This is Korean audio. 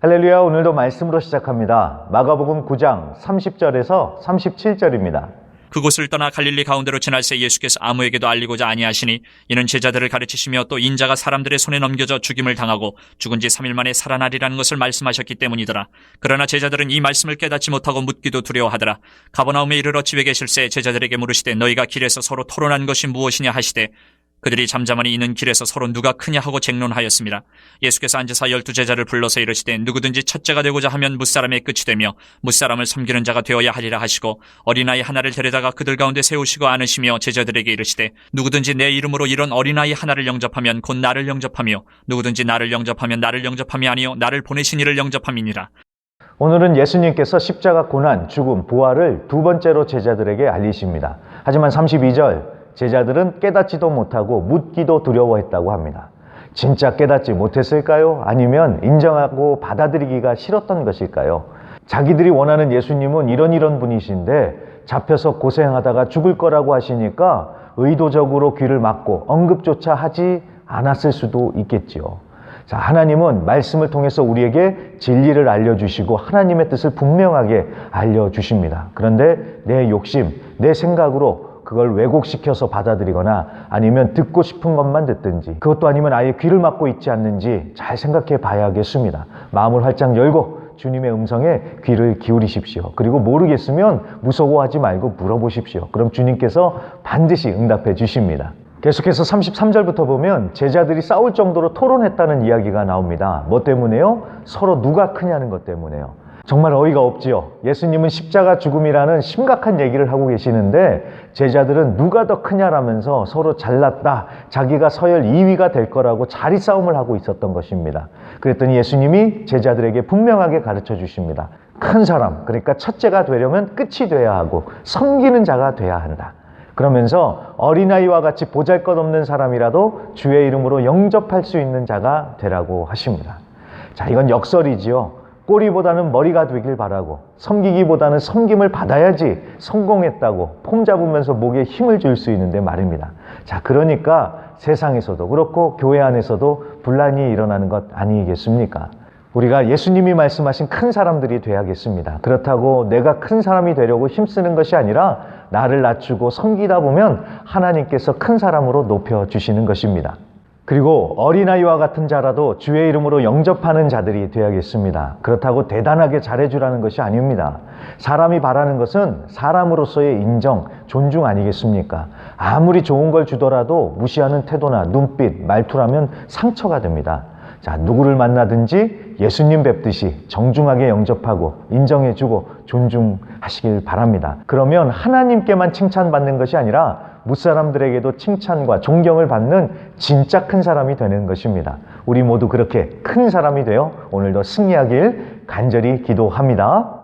할렐루야, 오늘도 말씀으로 시작합니다. 마가복음 9장 30절에서 37절입니다. 그곳을 떠나 갈릴리 가운데로 지날새 예수께서 아무에게도 알리고자 아니하시니 이는 제자들을 가르치시며 또 인자가 사람들의 손에 넘겨져 죽임을 당하고 죽은 지 3일 만에 살아나리라는 것을 말씀하셨기 때문이더라. 그러나 제자들은 이 말씀을 깨닫지 못하고 묻기도 두려워하더라. 가버나움에 이르러 집에 계실새 제자들에게 물으시되 너희가 길에서 서로 토론한 것이 무엇이냐 하시되 그들이 잠잠하니 이는 길에서 서로 누가 크냐 하고 쟁론하였습니다. 예수께서 앉으사 12제자를 불러서 이르시되 누구든지 첫째가 되고자 하면 무사람의 끝이 되며 무사람을 섬기는 자가 되어야 하리라 하시고 어린아이 하나를 데려다가 그들 가운데 세우시고 안으시며 제자들에게 이르시되 누구든지 내 이름으로 이런 어린아이 하나를 영접하면 곧 나를 영접하며 누구든지 나를 영접하면 나를 영접함이 아니요 나를 보내신 이를 영접함이니라. 오늘은 예수님께서 십자가 고난, 죽음, 부활을 두 번째로 제자들에게 알리십니다. 하지만 32절 제자들은 깨닫지도 못하고 묻기도 두려워했다고 합니다. 진짜 깨닫지 못했을까요? 아니면 인정하고 받아들이기가 싫었던 것일까요? 자기들이 원하는 예수님은 이런 분이신데 잡혀서 고생하다가 죽을 거라고 하시니까 의도적으로 귀를 막고 언급조차 하지 않았을 수도 있겠지요. 자, 하나님은 말씀을 통해서 우리에게 진리를 알려주시고 하나님의 뜻을 분명하게 알려주십니다. 그런데 내 욕심, 내 생각으로 그걸 왜곡시켜서 받아들이거나 아니면 듣고 싶은 것만 듣든지 그것도 아니면 아예 귀를 막고 있지 않는지 잘 생각해 봐야겠습니다. 마음을 활짝 열고 주님의 음성에 귀를 기울이십시오. 그리고 모르겠으면 무서워하지 말고 물어보십시오. 그럼 주님께서 반드시 응답해 주십니다. 계속해서 33절부터 보면 제자들이 싸울 정도로 토론했다는 이야기가 나옵니다. 뭐 때문에요? 서로 누가 크냐는 것 때문에요. 정말 어이가 없지요. 예수님은 십자가 죽음이라는 심각한 얘기를 하고 계시는데 제자들은 누가 더 크냐라면서 서로 잘났다, 자기가 서열 2위가 될 거라고 자리 싸움을 하고 있었던 것입니다. 그랬더니 예수님이 제자들에게 분명하게 가르쳐 주십니다. 큰 사람, 그러니까 첫째가 되려면 끝이 돼야 하고 섬기는 자가 돼야 한다. 그러면서 어린아이와 같이 보잘것없는 사람이라도 주의 이름으로 영접할 수 있는 자가 되라고 하십니다. 자, 이건 역설이지요. 꼬리보다는 머리가 되길 바라고 섬기기보다는 섬김을 받아야지 성공했다고 폼 잡으면서 목에 힘을 줄 수 있는데 말입니다. 자, 그러니까 세상에서도 그렇고 교회 안에서도 분란이 일어나는 것 아니겠습니까? 우리가 예수님이 말씀하신 큰 사람들이 돼야겠습니다. 그렇다고 내가 큰 사람이 되려고 힘쓰는 것이 아니라 나를 낮추고 섬기다 보면 하나님께서 큰 사람으로 높여주시는 것입니다. 그리고 어린아이와 같은 자라도 주의 이름으로 영접하는 자들이 되어야겠습니다. 그렇다고 대단하게 잘해주라는 것이 아닙니다. 사람이 바라는 것은 사람으로서의 인정, 존중 아니겠습니까? 아무리 좋은 걸 주더라도 무시하는 태도나 눈빛, 말투라면 상처가 됩니다. 자, 누구를 만나든지 예수님 뵙듯이 정중하게 영접하고 인정해주고 존중하시길 바랍니다. 그러면 하나님께만 칭찬받는 것이 아니라 무사람들에게도 칭찬과 존경을 받는 진짜 큰 사람이 되는 것입니다. 우리 모두 그렇게 큰 사람이 되어 오늘도 승리하길 간절히 기도합니다.